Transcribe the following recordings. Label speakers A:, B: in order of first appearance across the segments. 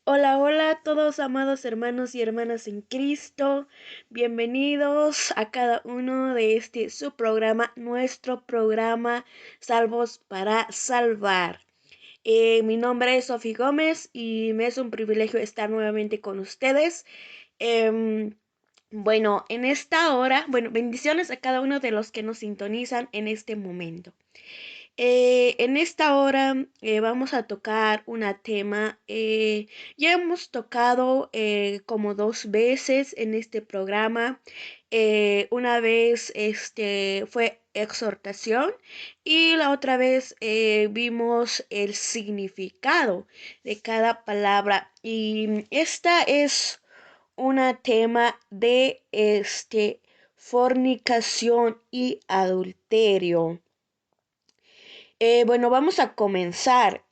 A: Hola, hola a todos amados hermanos y hermanas en Cristo. Bienvenidos a cada uno de su programa, nuestro programa Salvos para Salvar. Mi nombre es Sofi Gómez y me es un privilegio estar nuevamente con ustedes. Em, en esta hora, bendiciones a cada uno de los que nos sintonizan en este momento. En esta hora vamos a tocar un tema. Ya hemos tocado como dos veces en este programa. Una vez fue exhortación y la otra vez vimos el significado de cada palabra. Y esta es un tema de fornicación y adulterio. Vamos a comenzar.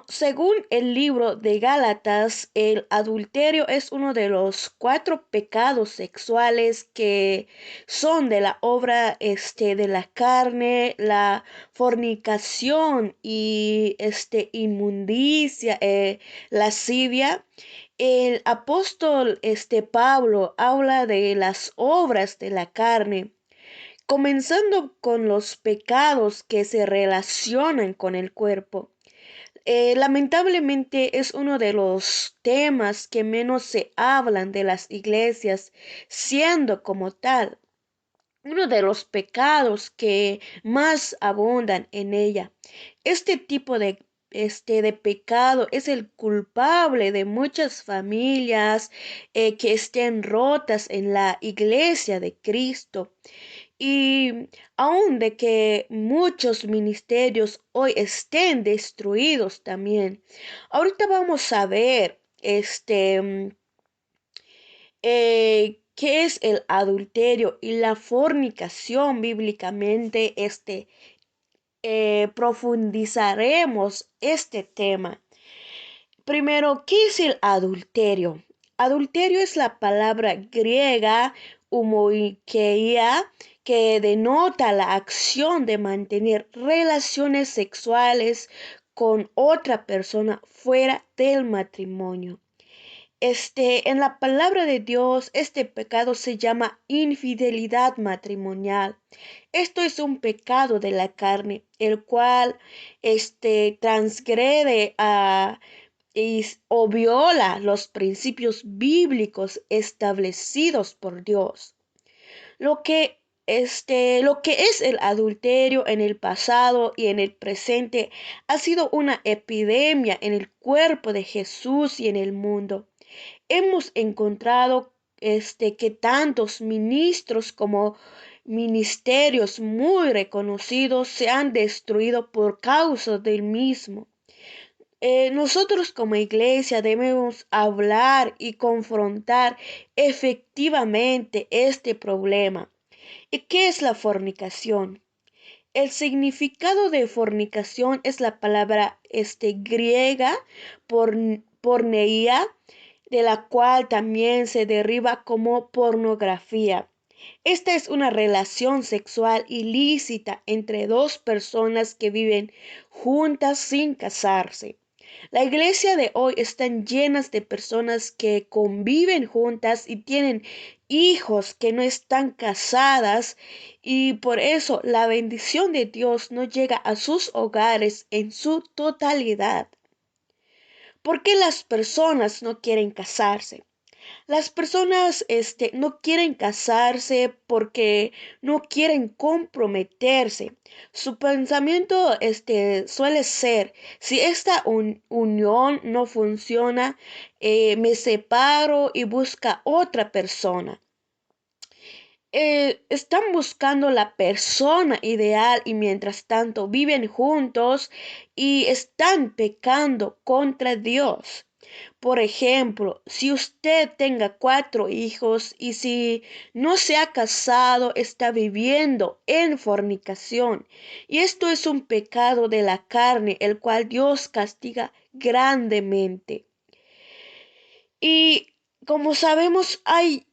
A: Según el libro de Gálatas, el adulterio es uno de los 4 pecados sexuales que son de la obra de la carne, la fornicación y inmundicia, lascivia. El apóstol Pablo habla de las obras de la carne, comenzando con los pecados que se relacionan con el cuerpo. Lamentablemente es uno de los temas que menos se hablan de las iglesias, siendo como tal uno de los pecados que más abundan en ella. Este tipo de pecado es el culpable de muchas familias que estén rotas en la iglesia de Cristo. Y aun de que muchos ministerios hoy estén destruidos también. Ahorita vamos a ver qué es el adulterio y la fornicación bíblicamente. Profundizaremos este tema. Primero, ¿qué es el adulterio? Adulterio es la palabra griega homoikeia, que denota la acción de mantener relaciones sexuales con otra persona fuera del matrimonio. En la palabra de Dios, este pecado se llama infidelidad matrimonial. Esto es un pecado de la carne, el cual transgrede o viola los principios bíblicos establecidos por Dios. Lo que es el adulterio en el pasado y en el presente ha sido una epidemia en el cuerpo de Jesús y en el mundo. Hemos encontrado que tantos ministros como ministerios muy reconocidos se han destruido por causa del mismo. Nosotros como iglesia debemos hablar y confrontar efectivamente este problema. ¿Y qué es la fornicación? El significado de fornicación es la palabra griega porneia, de la cual también se deriva como pornografía. Esta es una relación sexual ilícita entre dos personas que viven juntas sin casarse. La iglesia de hoy están llenas de personas que conviven juntas y tienen hijos que no están casadas, y por eso la bendición de Dios no llega a sus hogares en su totalidad. ¿Por qué las personas no quieren casarse? Las personas no quieren casarse porque no quieren comprometerse. Su pensamiento suele ser: si esta unión no funciona, me separo y busca otra persona. Están buscando la persona ideal y mientras tanto viven juntos y están pecando contra Dios. Por ejemplo, si usted tenga 4 hijos y si no se ha casado, está viviendo en fornicación. Y esto es un pecado de la carne, el cual Dios castiga grandemente. Y como sabemos, hay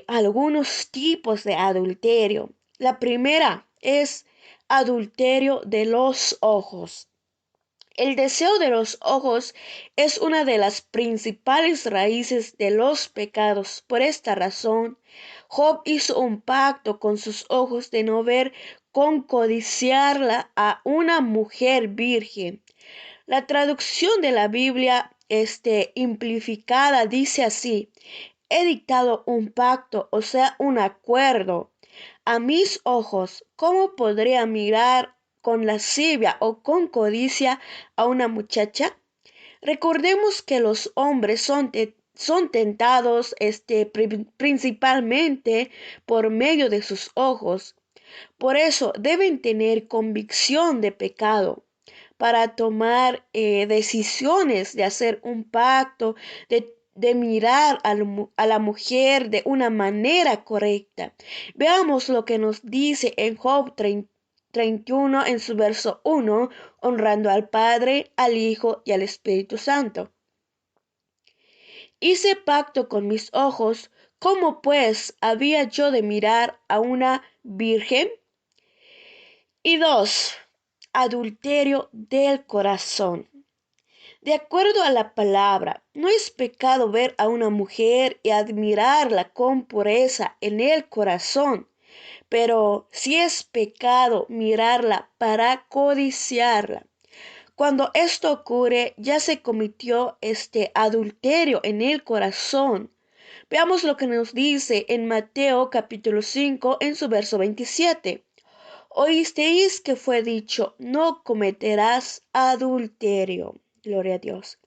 A: algunos tipos de adulterio. La primera es adulterio de los ojos. El deseo de los ojos es una de las principales raíces de los pecados. Por esta razón, Job hizo un pacto con sus ojos de no ver con codiciarla a una mujer virgen. La traducción de la Biblia amplificada dice así: he dictado un pacto, o sea, un acuerdo a mis ojos. ¿Cómo podría mirar con lascivia o con codicia a una muchacha? Recordemos que los hombres son tentados principalmente por medio de sus ojos. Por eso deben tener convicción de pecado para tomar decisiones de hacer un pacto, de mirar a la mujer de una manera correcta. Veamos lo que nos dice en Job 31 en su verso 1, honrando al Padre, al Hijo y al Espíritu Santo. Hice pacto con mis ojos, ¿cómo pues había yo de mirar a una virgen? Y 2. Adulterio del corazón. De acuerdo a la palabra, no es pecado ver a una mujer y admirarla con pureza en el corazón, pero sí es pecado mirarla para codiciarla. Cuando esto ocurre, ya se cometió este adulterio en el corazón. Veamos lo que nos dice en Mateo capítulo 5 en su verso 27. Oísteis que fue dicho, no cometerás adulterio. Gloria a Dios.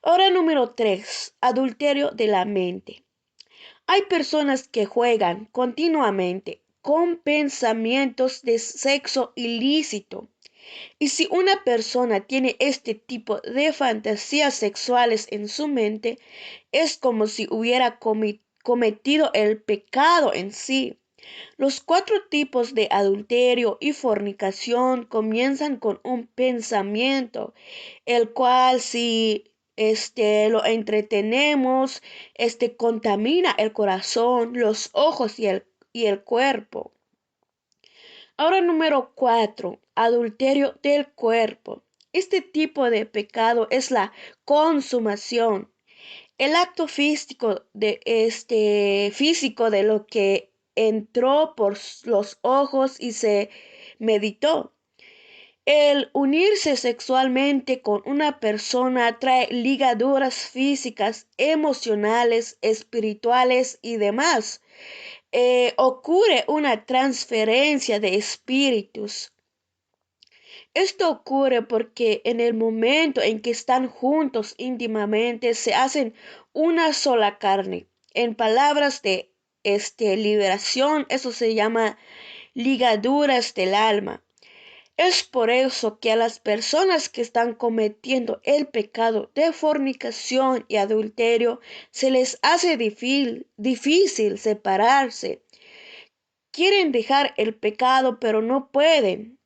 A: Ahora número 3, adulterio de la mente. Hay personas que juegan continuamente con pensamientos de sexo ilícito. Y si una persona tiene este tipo de fantasías sexuales en su mente, es como si hubiera cometido el pecado en sí. Los 4 tipos de adulterio y fornicación comienzan con un pensamiento, el cual si lo entretenemos, contamina el corazón, los ojos y el cuerpo. Ahora número 4, adulterio del cuerpo. Este tipo de pecado es la consumación, el acto físico de lo que entró por los ojos y se meditó. El unirse sexualmente con una persona trae ligaduras físicas, emocionales, espirituales y demás. Ocurre una transferencia de espíritus. Esto ocurre porque en el momento en que están juntos íntimamente se hacen una sola carne. En palabras de liberación, eso se llama ligaduras del alma. Es por eso que a las personas que están cometiendo el pecado de fornicación y adulterio se les hace difícil separarse. Quieren dejar el pecado, pero no pueden.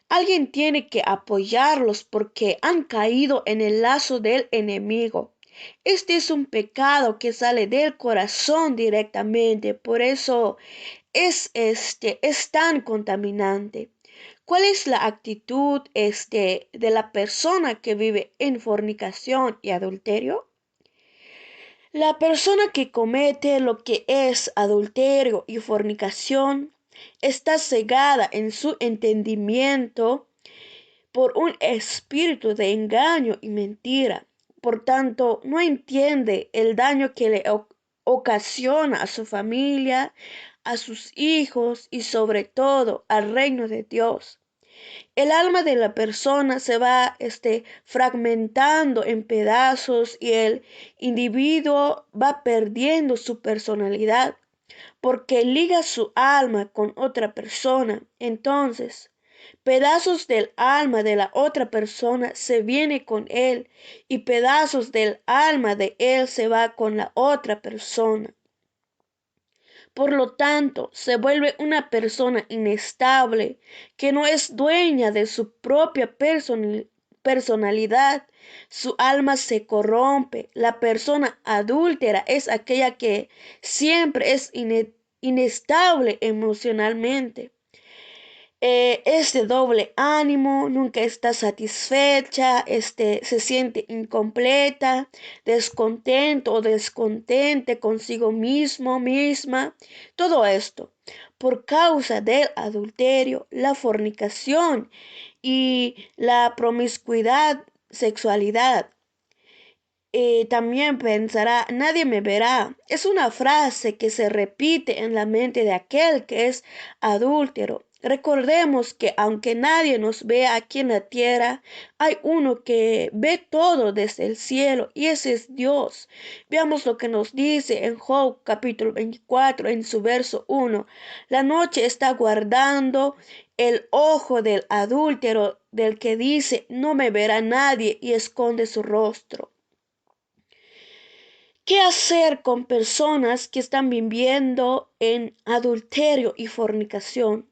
A: Alguien tiene que apoyarlos porque han caído en el lazo del enemigo. Este es un pecado que sale del corazón directamente, por eso es tan contaminante. ¿Cuál es la actitud de la persona que vive en fornicación y adulterio? La persona que comete lo que es adulterio y fornicación está cegada en su entendimiento por un espíritu de engaño y mentira. Por tanto, no entiende el daño que le ocasiona a su familia, a sus hijos y sobre todo al reino de Dios. El alma de la persona se va fragmentando en pedazos y el individuo va perdiendo su personalidad porque liga su alma con otra persona. Entonces, pedazos del alma de la otra persona se viene con él y pedazos del alma de él se va con la otra persona. Por lo tanto, se vuelve una persona inestable que no es dueña de su propia personalidad. Su alma se corrompe. La persona adúltera es aquella que siempre es inestable emocionalmente. es de doble ánimo, nunca está satisfecha, se siente incompleta, descontento o descontente consigo mismo, misma. Todo esto por causa del adulterio, la fornicación y la promiscuidad, sexualidad. También pensará, nadie me verá. Es una frase que se repite en la mente de aquel que es adúltero. Recordemos que aunque nadie nos vea aquí en la tierra, hay uno que ve todo desde el cielo y ese es Dios. Veamos lo que nos dice en Job capítulo 24 en su verso 1. La noche está guardando el ojo del adúltero, del que dice, no me verá nadie y esconde su rostro. ¿Qué hacer con personas que están viviendo en adulterio y fornicación?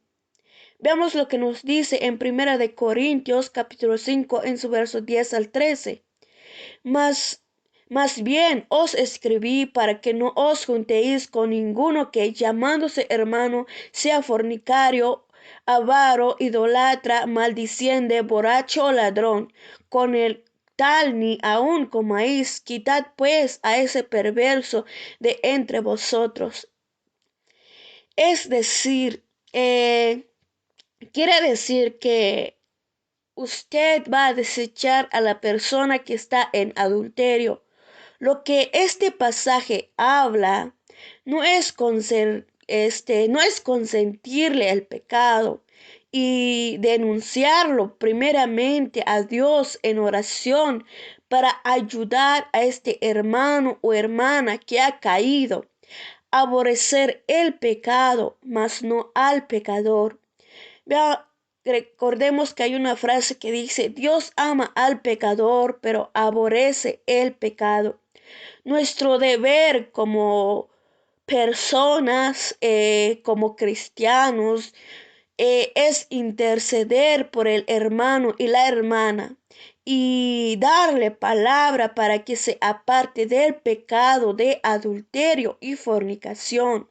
A: Veamos lo que nos dice en Primera de Corintios capítulo 5 en su verso 10 al 13. Más bien os escribí para que no os juntéis con ninguno que llamándose hermano sea fornicario, avaro, idolatra, maldiciente, borracho o ladrón. Con el tal ni aun comáis, quitad pues a ese perverso de entre vosotros. Es decir, quiere decir que usted va a desechar a la persona que está en adulterio. Lo que este pasaje habla no es consentirle el pecado y denunciarlo primeramente a Dios en oración para ayudar a este hermano o hermana que ha caído. Aborrecer el pecado, mas no al pecador. Vea, recordemos que hay una frase que dice, Dios ama al pecador, pero aborrece el pecado. Nuestro deber como personas, como cristianos, es interceder por el hermano y la hermana y darle palabra para que se aparte del pecado de adulterio y fornicación.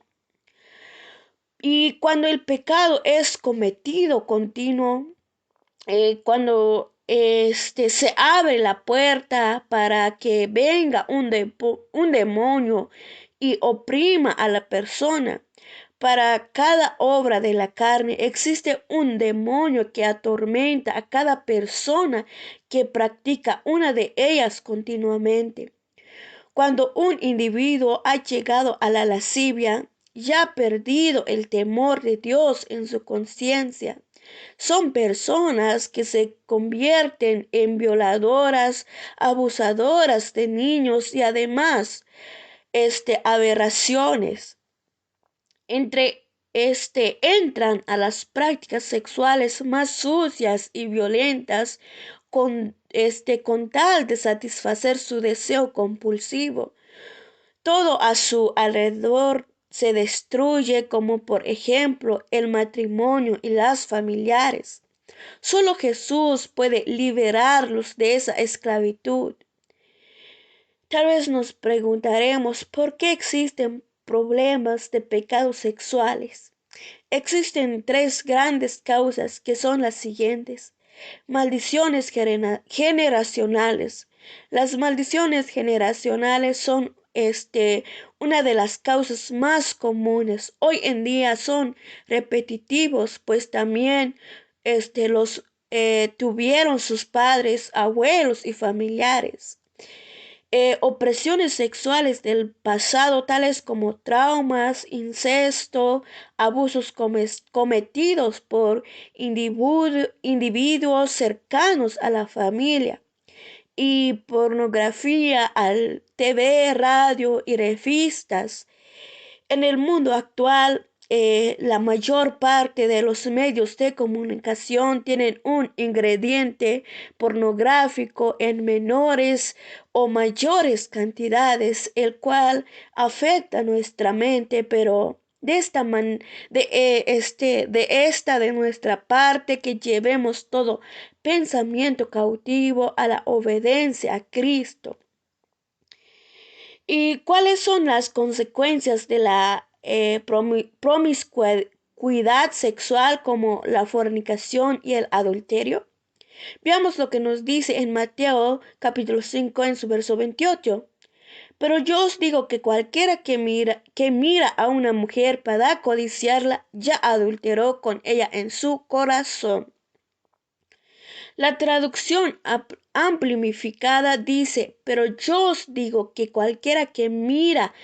A: Y cuando el pecado es cometido continuo, cuando se abre la puerta para que venga un demonio y oprima a la persona. Para cada obra de la carne existe un demonio que atormenta a cada persona que practica una de ellas continuamente. Cuando un individuo ha llegado a la lascivia, ya ha perdido el temor de Dios en su conciencia. Son personas que se convierten en violadoras, abusadoras de niños y además, aberraciones. Entran a las prácticas sexuales más sucias y violentas con tal de satisfacer su deseo compulsivo. Todo a su alrededor se destruye, como por ejemplo el matrimonio y las familiares. Solo Jesús puede liberarlos de esa esclavitud. Tal vez nos preguntaremos por qué existen problemas de pecados sexuales. Existen tres grandes causas que son las siguientes. Maldiciones generacionales. Las maldiciones generacionales son una de las causas más comunes. Hoy en día son repetitivos, pues también los tuvieron sus padres, abuelos y familiares. Opresiones sexuales del pasado, tales como traumas, incesto, abusos cometidos por individuos cercanos a la familia, y pornografía al TV, radio y revistas. En el mundo actual, la mayor parte de los medios de comunicación tienen un ingrediente pornográfico en menores o mayores cantidades, el cual afecta nuestra mente, pero de nuestra parte que llevemos todo pensamiento cautivo a la obediencia a Cristo. ¿Y cuáles son las consecuencias de la promiscuidad? promiscuidad sexual como la fornicación y el adulterio? Veamos lo que nos dice en Mateo capítulo 5 en su verso 28. Pero yo os digo que cualquiera que mira a una mujer para codiciarla, ya adulteró con ella en su corazón. La traducción amplificada dice, pero yo os digo que cualquiera que mira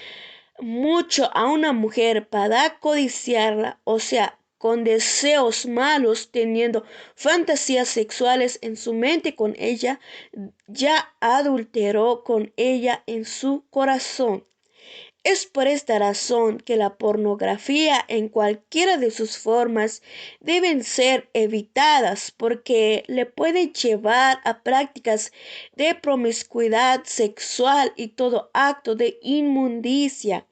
A: mucho a una mujer para codiciarla, o sea, con deseos malos, teniendo fantasías sexuales en su mente con ella, ya adulteró con ella en su corazón. Es por esta razón que la pornografía en cualquiera de sus formas deben ser evitadas porque le puede llevar a prácticas de promiscuidad sexual y todo acto de inmundicia.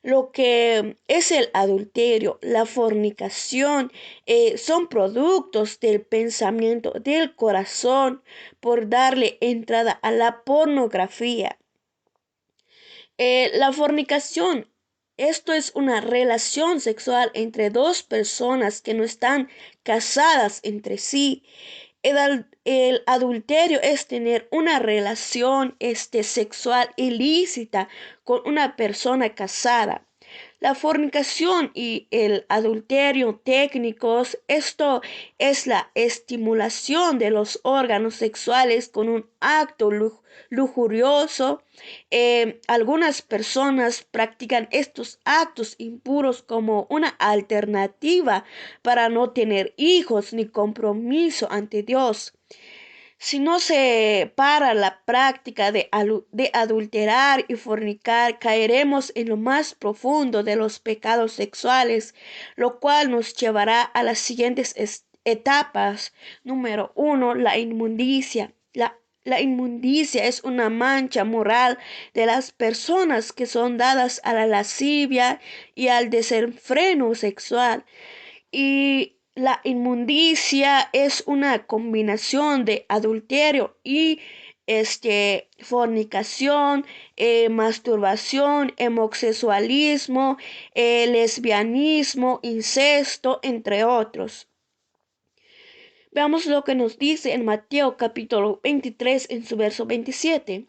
A: Lo que es el adulterio, la fornicación, son productos del pensamiento del corazón por darle entrada a la pornografía. La fornicación, esto es una relación sexual entre dos personas que no están casadas entre sí. El adulterio es tener una relación sexual ilícita con una persona casada. La fornicación y el adulterio técnicos, esto es la estimulación de los órganos sexuales con un acto lujurioso. Algunas personas practican estos actos impuros como una alternativa para no tener hijos ni compromiso ante Dios. Si no se para la práctica de adulterar y fornicar, caeremos en lo más profundo de los pecados sexuales, lo cual nos llevará a las siguientes etapas. Número 1, la inmundicia. La inmundicia es una mancha moral de las personas que son dadas a la lascivia y al desenfreno sexual. Y la inmundicia es una combinación de adulterio y fornicación, masturbación, homosexualismo, lesbianismo, incesto, entre otros. Veamos lo que nos dice en Mateo capítulo 23 en su verso 27.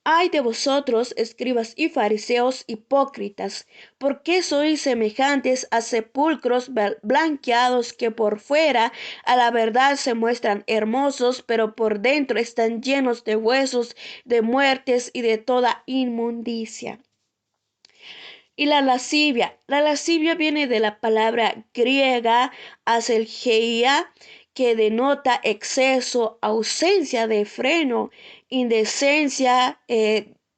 A: Ay de vosotros, escribas y fariseos hipócritas, porque sois semejantes a sepulcros blanqueados que por fuera a la verdad se muestran hermosos, pero por dentro están llenos de huesos, de muertes y de toda inmundicia. Y la lascivia viene de la palabra griega aselgeia, que denota exceso, ausencia de freno, indecencia,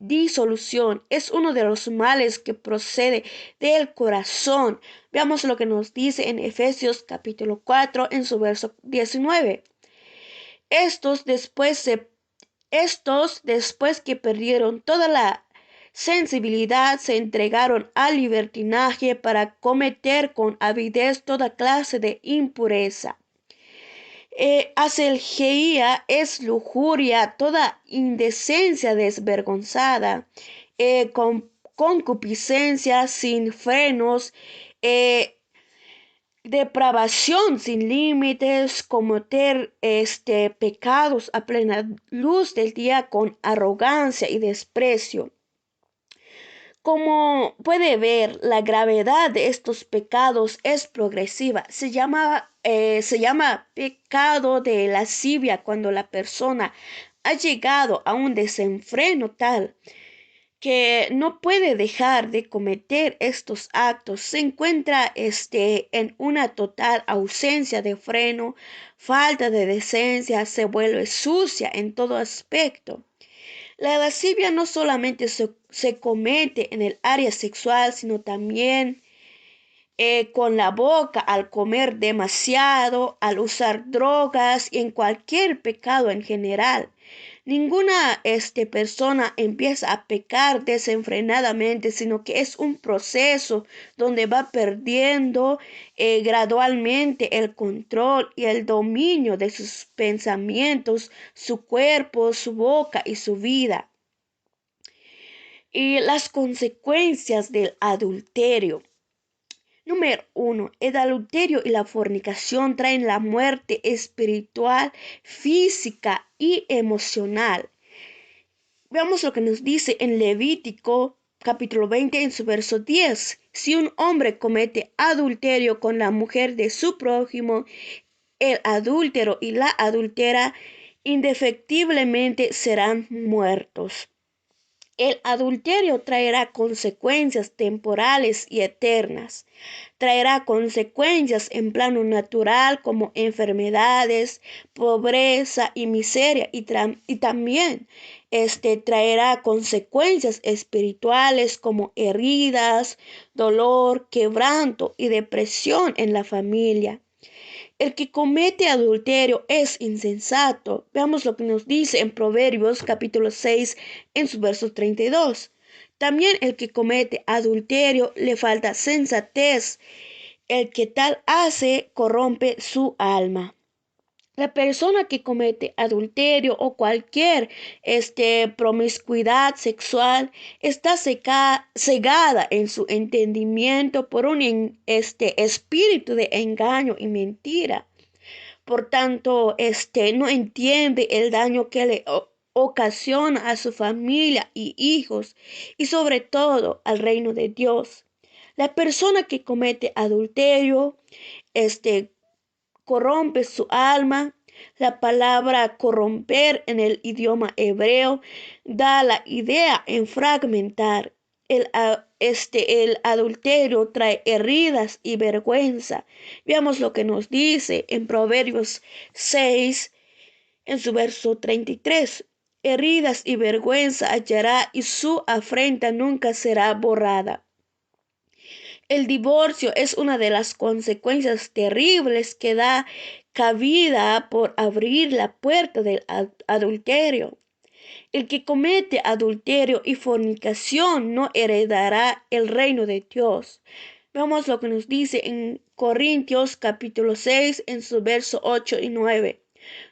A: disolución. Es uno de los males que procede del corazón. Veamos lo que nos dice en Efesios capítulo 4 en su verso 19. Estos después que perdieron toda la sensibilidad, se entregaron al libertinaje para cometer con avidez toda clase de impureza. Aselgeía es lujuria, toda indecencia desvergonzada, concupiscencia sin frenos, depravación sin límites, cometer pecados a plena luz del día con arrogancia y desprecio. Como puede ver, la gravedad de estos pecados es progresiva. Se llama pecado de lascivia cuando la persona ha llegado a un desenfreno tal que no puede dejar de cometer estos actos. Se encuentra en una total ausencia de freno, falta de decencia, se vuelve sucia en todo aspecto. La lascivia no solamente se comete en el área sexual, sino también con la boca, al comer demasiado, al usar drogas y en cualquier pecado en general. Ninguna persona empieza a pecar desenfrenadamente, sino que es un proceso donde va perdiendo gradualmente el control y el dominio de sus pensamientos, su cuerpo, su boca y su vida. Y las consecuencias del adulterio. Número 1. El adulterio y la fornicación traen la muerte espiritual, física y emocional. Veamos lo que nos dice en Levítico capítulo 20 en su verso 10. Si un hombre comete adulterio con la mujer de su prójimo, el adúltero y la adúltera indefectiblemente serán muertos. El adulterio traerá consecuencias temporales y eternas. Traerá consecuencias en plano natural como enfermedades, pobreza y miseria. Y también traerá consecuencias espirituales como heridas, dolor, quebranto y depresión en la familia. El que comete adulterio es insensato. Veamos lo que nos dice en Proverbios capítulo 6 en su verso 32. También el que comete adulterio le falta sensatez. El que tal hace corrompe su alma. La persona que comete adulterio o cualquier promiscuidad sexual está cegada en su entendimiento por un espíritu de engaño y mentira. Por tanto, no entiende el daño que le ocasiona a su familia y hijos y sobre todo al reino de Dios. La persona que comete adulterio, corrompe su alma. La palabra corromper en el idioma hebreo da la idea en fragmentar. El adulterio trae heridas y vergüenza. Veamos lo que nos dice en Proverbios 6, en su verso 33. Heridas y vergüenza hallará y su afrenta nunca será borrada. El divorcio es una de las consecuencias terribles que da cabida por abrir la puerta del adulterio. El que comete adulterio y fornicación no heredará el reino de Dios. Veamos lo que nos dice en Corintios capítulo 6 en su verso 8 y 9.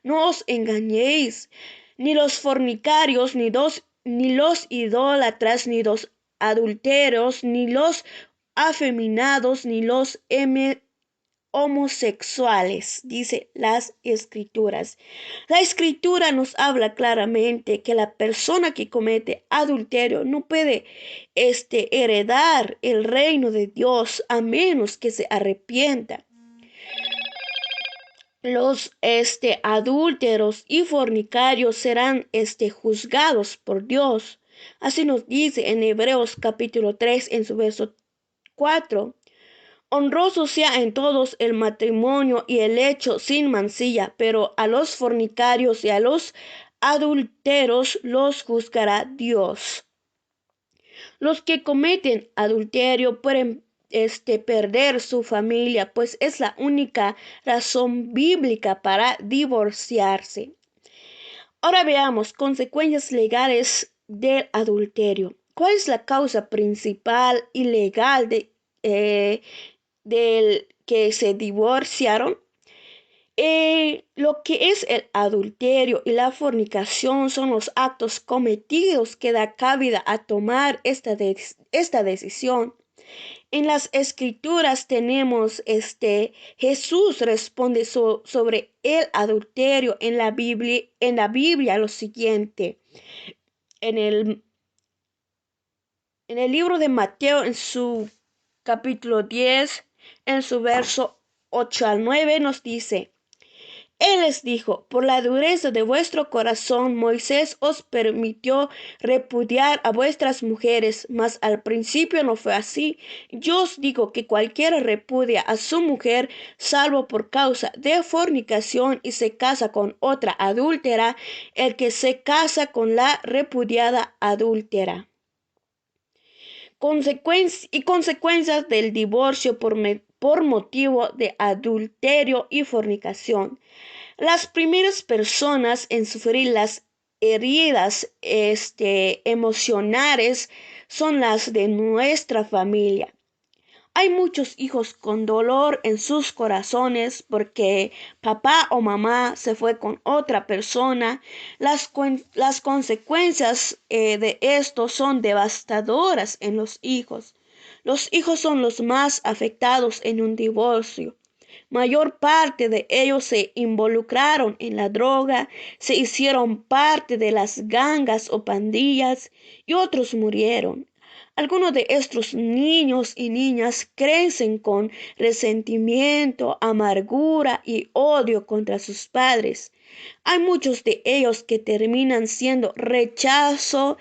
A: No os engañéis, ni los fornicarios, ni los idólatras, ni los adúlteros, ni los afeminados, ni los homosexuales, dice las escrituras. La escritura nos habla claramente que la persona que comete adulterio no puede heredar el reino de Dios a menos que se arrepienta. Los adúlteros y fornicarios serán juzgados por Dios. Así nos dice en Hebreos capítulo 3 en su verso 4. Honroso sea en todos el matrimonio y el lecho sin mancilla, pero a los fornicarios y a los adúlteros los juzgará Dios. Los que cometen adulterio pueden perder su familia, pues es la única razón bíblica para divorciarse. Ahora veamos consecuencias legales del adulterio. ¿Cuál es la causa principal y legal del que se divorciaron? Lo que es el adulterio y la fornicación son los actos cometidos que da cabida a tomar esta decisión. En las escrituras tenemos Jesús responde sobre el adulterio en la Biblia lo siguiente. En el libro de Mateo, en su capítulo 10, en su verso 8 al 9, nos dice: Él les dijo: por la dureza de vuestro corazón Moisés os permitió repudiar a vuestras mujeres, mas al principio no fue así. Yo os digo que cualquiera repudia a su mujer, salvo por causa de fornicación, y se casa con otra adúltera, el que se casa con la repudiada adúltera. Consecuencias del divorcio por motivo de adulterio y fornicación. Las primeras personas en sufrir las heridas emocionales son las de nuestra familia. Hay muchos hijos con dolor en sus corazones porque papá o mamá se fue con otra persona. Las consecuencias de esto son devastadoras en los hijos. Los hijos son los más afectados en un divorcio. Mayor parte de ellos se involucraron en la droga, se hicieron parte de las gangas o pandillas y otros murieron. Algunos de estos niños y niñas crecen con resentimiento, amargura y odio contra sus padres. Hay muchos de ellos que terminan sintiendo rechazo,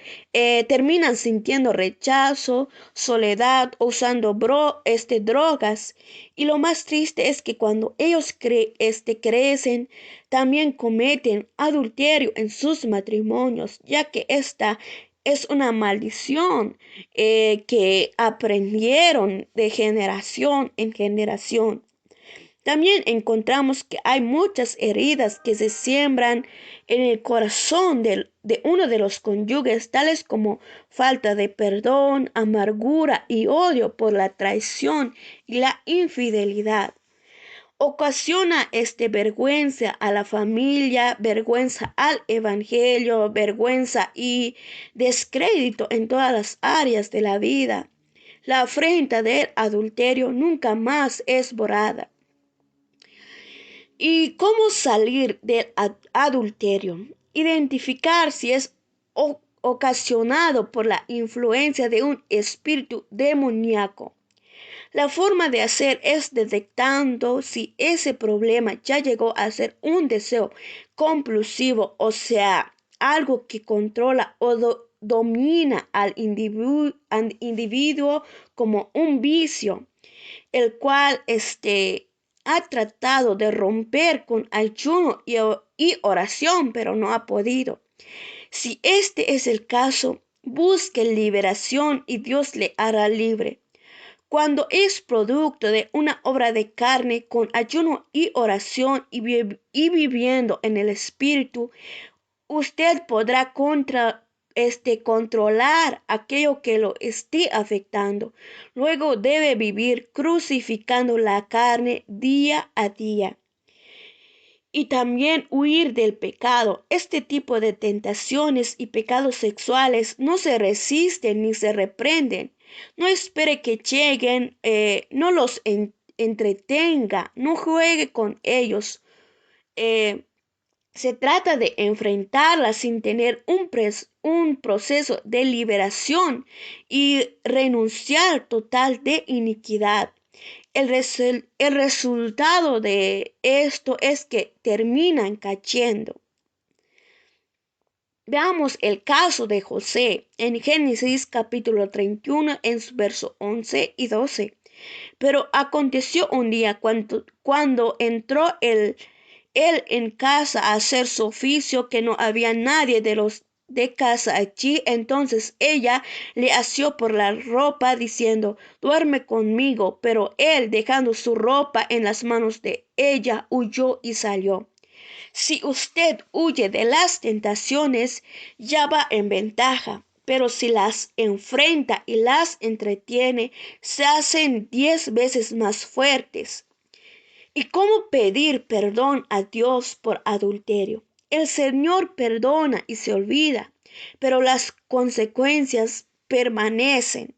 A: soledad, usando drogas. Y lo más triste es que cuando ellos crecen, también cometen adulterio en sus matrimonios, ya que esta es una maldición que aprendieron de generación en generación. También encontramos que hay muchas heridas que se siembran en el corazón de uno de los cónyuges, tales como falta de perdón, amargura y odio por la traición y la infidelidad. Ocasiona vergüenza a la familia, vergüenza al evangelio, vergüenza y descrédito en todas las áreas de la vida. La afrenta del adulterio nunca más es borrada. ¿Y cómo salir del adulterio? Identificar si es ocasionado por la influencia de un espíritu demoníaco. La forma de hacer es detectando si ese problema ya llegó a ser un deseo compulsivo, o sea, algo que controla o domina al individuo como un vicio, el cual ha tratado de romper con ayuno y oración, pero no ha podido. Si este es el caso, busque liberación y Dios le hará libre. Cuando es producto de una obra de carne con ayuno y oración y viviendo en el Espíritu, usted podrá controlar aquello que lo esté afectando. Luego debe vivir crucificando la carne día a día. Y también huir del pecado. Este tipo de tentaciones y pecados sexuales no se resisten ni se reprenden. No espere que lleguen, no los entretenga, no juegue con ellos. Eh, Se trata de enfrentarlas sin tener un proceso de liberación y renunciar total de iniquidad. El resultado de esto es que terminan cayendo. Veamos el caso de José en Génesis capítulo 31 en su verso 11 y 12. Pero aconteció un día cuando entró él en casa a hacer su oficio, que no había nadie de los de casa allí. Entonces ella le asió por la ropa, diciendo: duerme conmigo. Pero él, dejando su ropa en las manos de ella, huyó y salió. Si usted huye de las tentaciones, ya va en ventaja. Pero si las enfrenta y las entretiene, se hacen 10 veces más fuertes. ¿Y cómo pedir perdón a Dios por adulterio? El Señor perdona y se olvida, pero las consecuencias permanecen.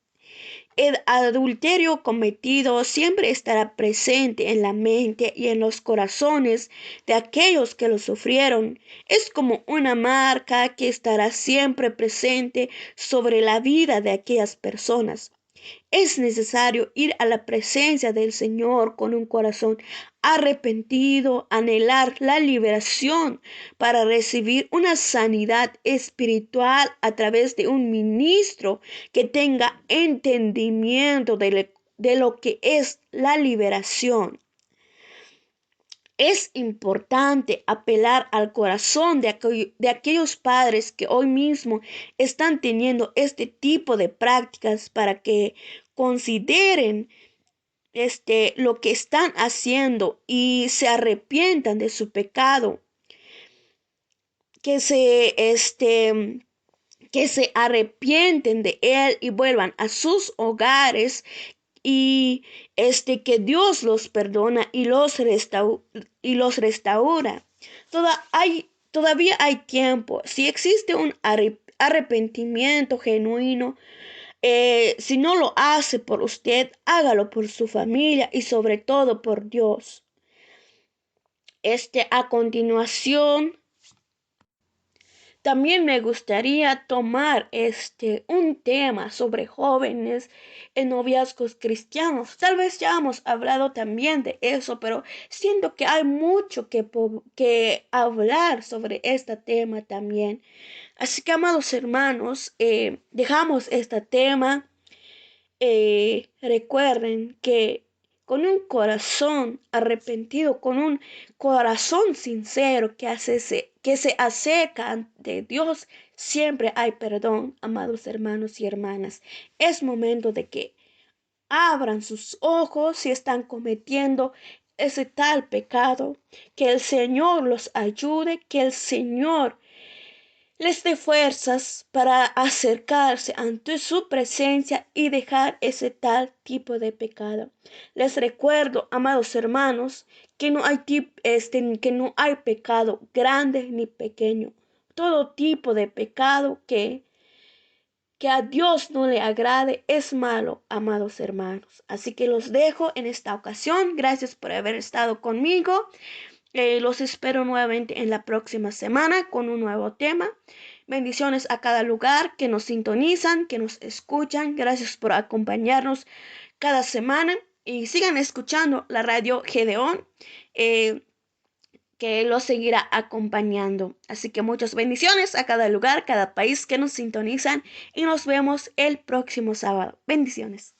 A: El adulterio cometido siempre estará presente en la mente y en los corazones de aquellos que lo sufrieron. Es como una marca que estará siempre presente sobre la vida de aquellas personas. Es necesario ir a la presencia del Señor con un corazón arrepentido, anhelar la liberación para recibir una sanidad espiritual a través de un ministro que tenga entendimiento de lo que es la liberación. Es importante apelar al corazón de aquellos padres que hoy mismo están teniendo este tipo de prácticas para que consideren lo que están haciendo y se arrepientan de su pecado, que se arrepienten de él y vuelvan a sus hogares, y que Dios los perdona y los restaura. Todavía hay tiempo. Si existe un arrepentimiento genuino, Si no lo hace por usted, hágalo por su familia y sobre todo por Dios. A continuación, también me gustaría tomar un tema sobre jóvenes en noviazgos cristianos. Tal vez ya hemos hablado también de eso, pero siento que hay mucho que hablar sobre este tema también. Así que, amados hermanos, dejamos este tema. Recuerden que con un corazón arrepentido, con un corazón sincero que se acerca ante Dios, siempre hay perdón, amados hermanos y hermanas. Es momento de que abran sus ojos si están cometiendo ese tal pecado, que el Señor los ayude, que el Señor les dé fuerzas para acercarse ante su presencia y dejar ese tal tipo de pecado. Les recuerdo, amados hermanos, que que no hay pecado grande ni pequeño. Todo tipo de pecado que a Dios no le agrade es malo, amados hermanos. Así que los dejo en esta ocasión. Gracias por haber estado conmigo. Los espero nuevamente en la próxima semana con un nuevo tema. Bendiciones a cada lugar que nos sintonizan, que nos escuchan. Gracias por acompañarnos cada semana y sigan escuchando la radio Gedeón, que los seguirá acompañando. Así que muchas bendiciones a cada lugar, cada país que nos sintonizan y nos vemos el próximo sábado. Bendiciones.